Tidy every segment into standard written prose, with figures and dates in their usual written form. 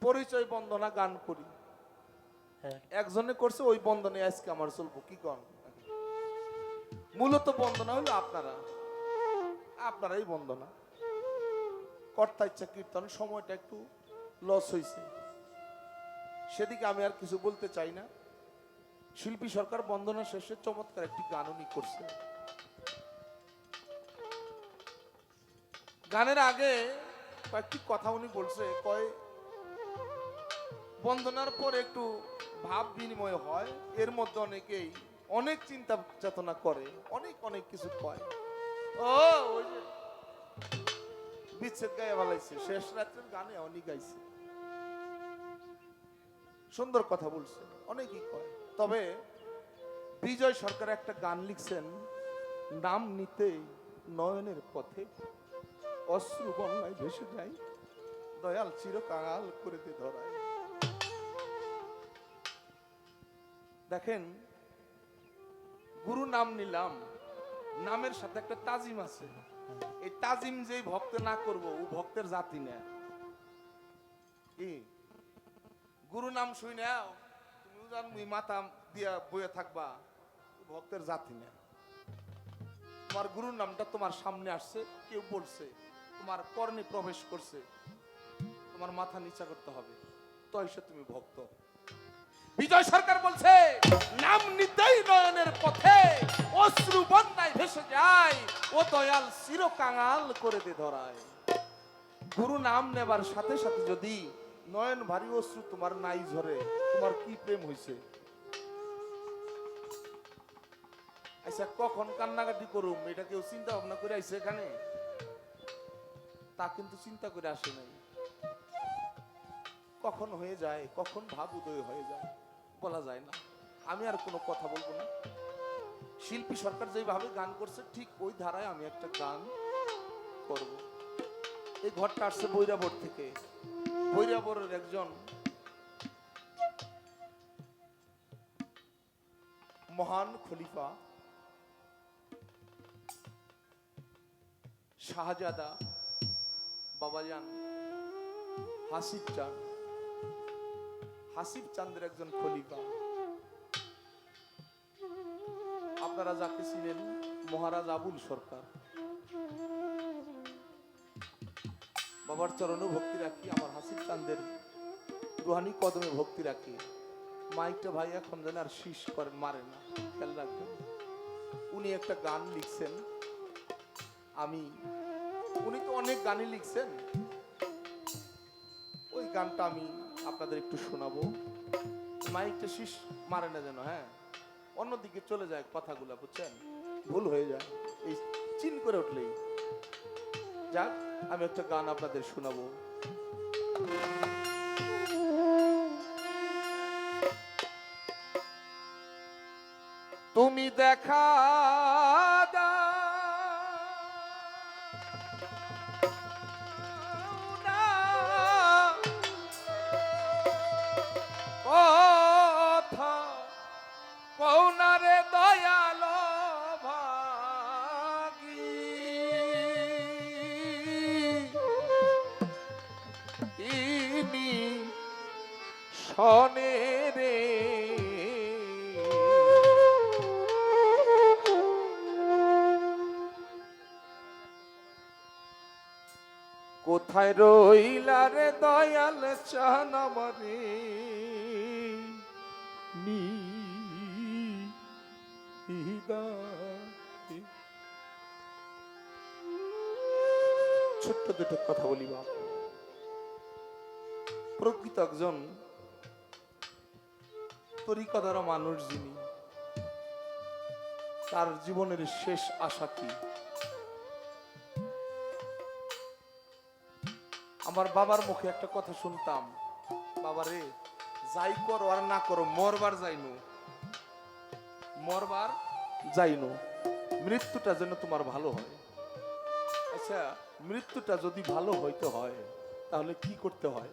পরিচয় বন্দনা গান করি, একজনে করছে ওই বন্দনে আজকে আমার চলবো কি কন। মূলত বন্দনা হলো আপনারাই বন্দনা। কর্তা ইচ্ছা কীর্তন সময়টা একটু লস হয়েছে, সেদিকে আমি আর কিছু বলতে চাই না। শিল্পী সরকার বন্দনা শেষে চমৎকার একটি গান উনি করছে। গানের আগে কয়েকটি কথা উনি বলছে, কয় বন্দনার পর একটু ভাব বিনিময় হয়, এর মধ্যে অনেকেই অনেক চিন্তা চেতনা করে, অনেক অনেক কিছু কয়। ও ওই যে বিচ্ছেদ গায়ে ভালাইছে, শেষ রাত্রের গানে অনেক গাইছে, সুন্দর কথা বলছে, অনেকেই কয়। তবে বিজয় সরকার একটা গান লিখছেন, নাম নিতেই নয়নের পথে অশ্রু বন্যায় ভেসে যায়, দয়াল চিরকাল করে দে ধরায়। দেখেন, গুরু নাম নিলাম, নামের সাথে একটা তাজিম আছে। এই তাজিম যেই ভক্ত না করব ও ভক্তের জাতি না। কি গুরু নাম শুই নাও, তুমি জানি মাথা দিয়া বয়ে থাকবা, ভক্তের জাতি না। তোমার গুরুর নামটা তোমার সামনে আসছে, কেউ বলছে, তোমার কর্ণে প্রবেশ করছে, তোমার মাথা নিচা করতে হবে, তো এসে তুমি ভক্ত। বিজয় সরকার বলছে, নাম নিতেই নয়নের পথে অশ্রু বন্যায় ভেসে যায়, ও দয়াল চিরকাঙাল করে দে ধরায়। গুরু নাম নেবার সাথে সাথে যদি নয়ন ভারী অশ্রু তোমার নাই ঝরে, তোমার কি প্রেম হইছে? আচ্ছা, কখন কান্নাকাটি করুম এটা কেউ চিন্তা ভাবনা করে আইছে এখানে? তা কিন্তু চিন্তা করে আসে নাই। কখন হয়ে যায়, কখন ভাব উদয় হয়ে যায় বলা যায় না। আমি আর কোনো কথা বলবো না। শিল্পী সরকার যেভাবে গান করছে ঠিক ওই ধারায় আমি একটা গান করব। এই ঘরটা আসছে বৈরাবর থেকে। বৈরাবরের একজন মহান খলিফা শাহজাদা বাবাজান হাসিব চাঁদ, হাসিব চাঁদের একজন খলিফা। আপনারা যাকে ছিলেন মহারাজ আবুল সরকার। বাবার চরণে ভক্তি রাখি, আমার হাসিব চাঁদের রুহানি কদমে ভক্তি রাখি। মাইকটা ভাই এখন যেন আর শীষ করেন, মারে না, খেয়াল রাখবেন। উনি একটা গান লিখছেন, উনি তো অনেক গানই লিখছেন, ওই গানটা আমি আপনাদের একটু শোনাবো। মাইকটা শীষ মারে না যেন, হ্যাঁ, অন্যদিকে চলে যায় কথাগুলো, বুঝছেন, ভুল হয়ে যায় এই চিন করে উঠলেই। যাক, আমি একটা গান আপনাদের শোনাবো। তুমি দেখা দাও না, কথা কৌনারে দয়াল ভাগী, ইনি শনে রে কোথায় রইলা রে দয়াল চান আমারে নিদানে। ছোট্ট দুটো কথা বলি বাপ। প্রকৃত একজন তরিকাদার মানুষ যিনি, তার জীবনের শেষ আশা কি? আমার বাবার মুখে একটা কথা শুনতাম, বাবারে যাই করো আর না করো, মরবার যাইনু, মরবার যাইনু, মৃত্যুটা যেন তোমার ভালো হয়। আচ্ছা, মৃত্যুটা যদি ভালো হইতে হয় তাহলে কি করতে হয়?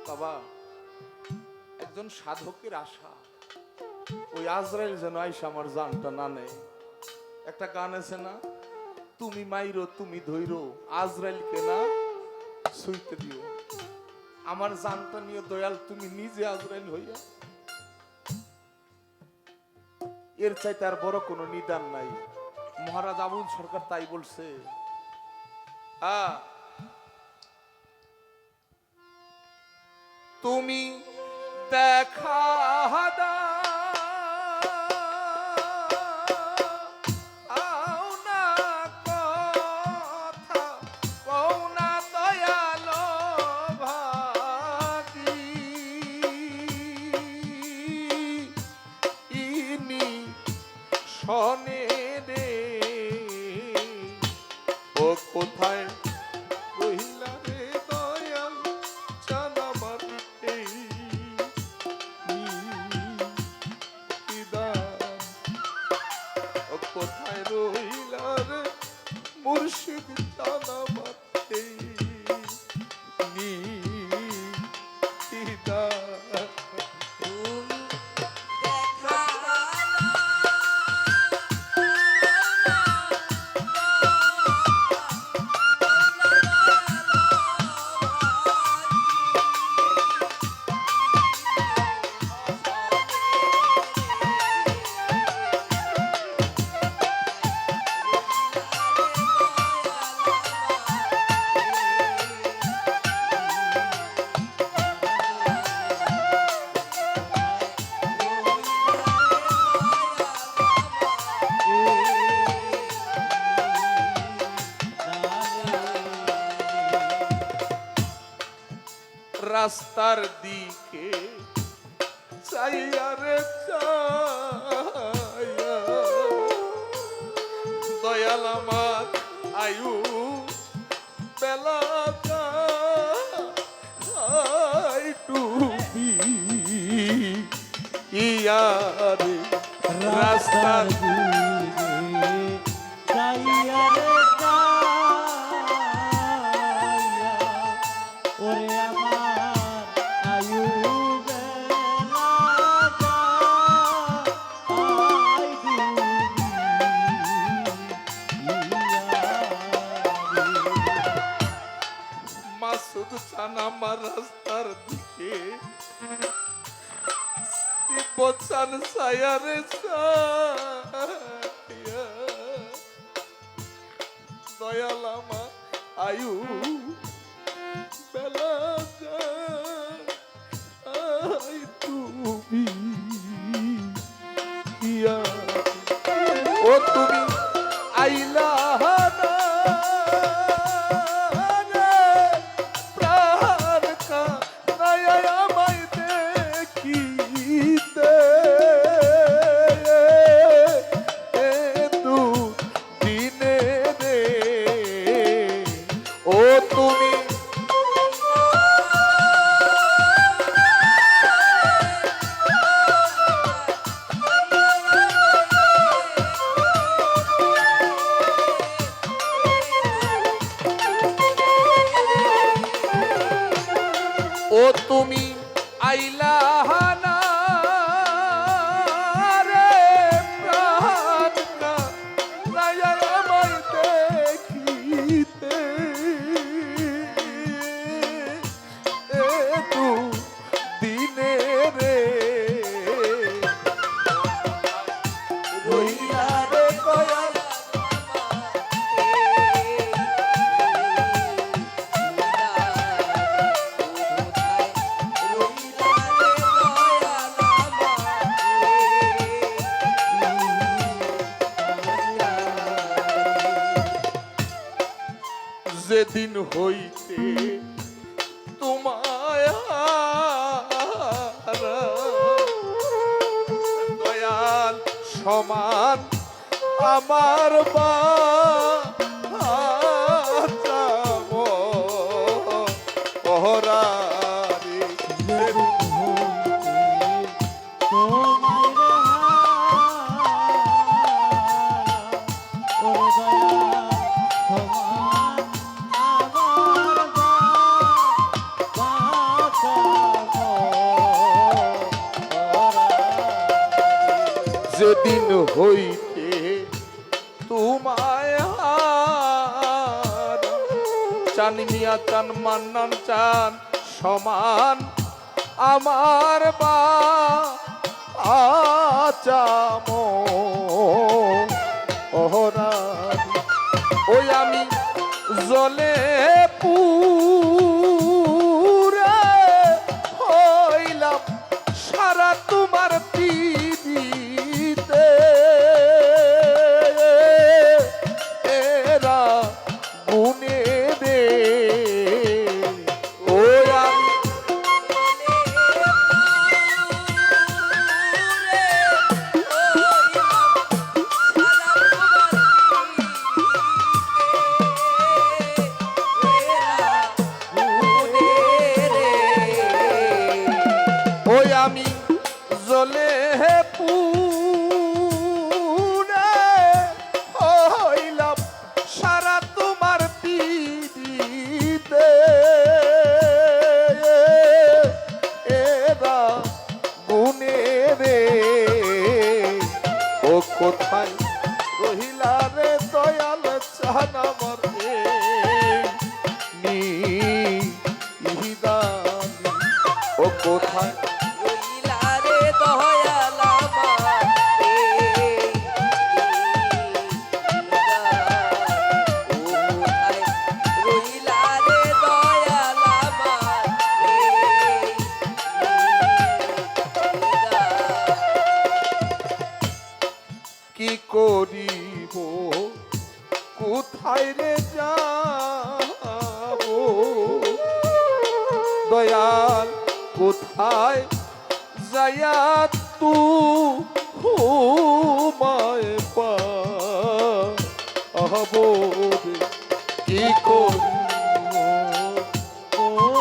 বাবা, একজন সাধকের আশা ওই আজরাইল যেন আইসা আমার জানটা না নেয়। একটা গান আছে না, তুমি মাইরো তুমি ধইরো আজরাইলকে না ছুঁইতে দিও। আমার জানটা নিয়ে দয়াল তুমি নিজে আজরাইল হইয়া। এর চাইতে আর বড় কোনো নিদান নাই। মহারাজ আবুল সরকার তাই বলছে। তুমি দেখা দাও না কথা কও না দয়ালো ভাগি ইনি শনে রে ও কোথায় কহিলা রে দয়াল জানাবার এই নিদান ও কোথায় রহিলা রে মুর্শিদ জানাবার এই নিদান। রাস্তার দিকে চাইয়া রে চাইয়া দয়াল আমার আয়ু বেলা ডুবি ইয়ারে রাস্তার দিকে চাইয়া রে চাইয়া ওরে আমার আয়ু বেলা যায় মাসুদ চান আমার রাস্তার দিকে বচান সায়ারে সায়া দয়াল আমার আয়ু বেলা যায় তুমি ইয়া ও তুমি আইলা না ও তুমি আইলা না রে প্রাণ না আমায় দেখিতে তু দিনে রে রইলা রে দয়াল যেদিন হইতে তোমায় দয়াল সমান আমার পহরারি যেদিন হইতে তোমায় চান মিয়া চান মান্নান চান সমান আমার বা আচাম ওহরানি ওই আমি জলে পুরে হইলাম সারা তোমার পিদিতে এরা গুনে দে ওই আমি ওই আমি জলে পুরে হইলাম সারা তোমার পিদিতে এরা গুনে রে ও কোথায় রহিলা রে দয়াল চান আমার নিদানি ও কোথায় কি করিব কোথায় রে যাব দয়াল কোথায় যায়া তু হুমায় পাব কি করিব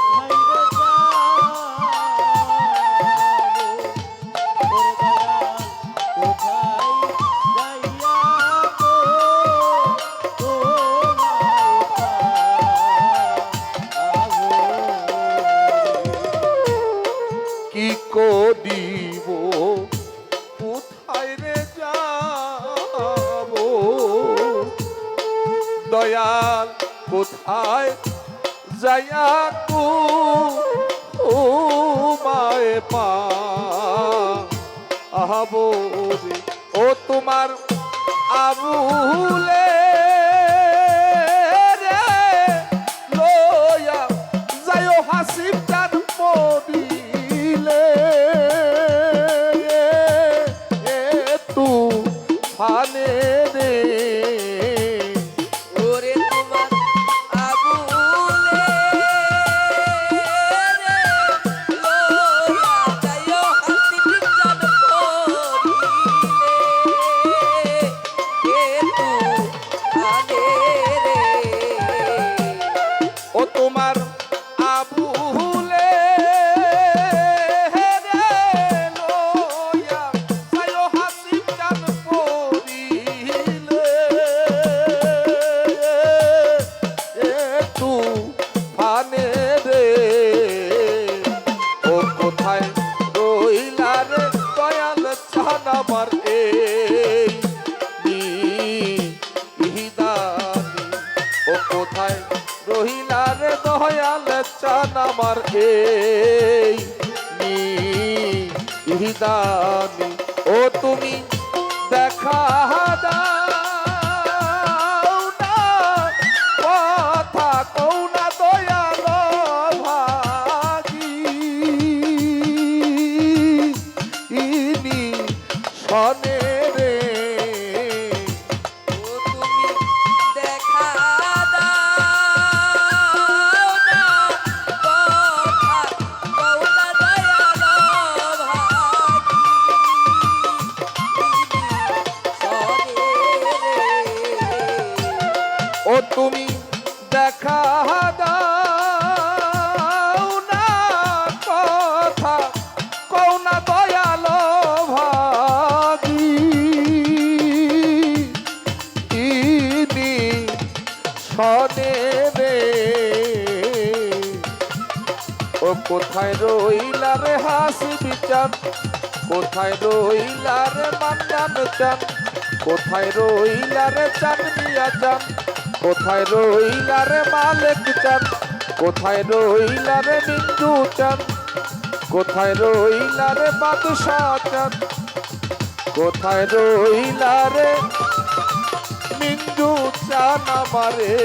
কোথায় রে যাবো ওরে দয়াল কোথায় যাইয়া গো তোমায় পাবো কি করিব কোথায় রে যাব দয়াল কোথায় যাইয়া তু মায় পাব রে ও তোমার আবুলে রে লয়া যায়ো হাসিব তার মদিলে তু ফানে রে ওরে তোমার আবুলে রে লয়া যাইও হাসি বিজান করিলে তু আনে রে ও তোমার আবুলে রে লয়া যায়ো হাসিব তার মদিলে তু ফানে রে ও কোথায় রইলা রে দয়াল চান আমার নিদানি ও কোথায় রহিলা রে দয়াল চান আমার নিদানি ও তুমি দেখা দাও না কথা কও না দয়াল ভাগি ইনি শনে রে ও তুমি দেখা দাও না কথা কওলা দয়াল ভাগী ও তুমি দেখা দাও না কথা কও না দয়াল ভাগী ইনি শনে রে ও কোথায় রইলা রে হাসি বিচার কোথায় রইলা রে মান্নান চান কোথায় রইলা রে চান মিয়া চান কোথায় রইলা রে মালিক চান, কোথায় রইলা রে মিন্টু চান, কোথায় রইলা রে বাদশাহ চান, কোথায় রইলা রে মিন্টু চান আমারে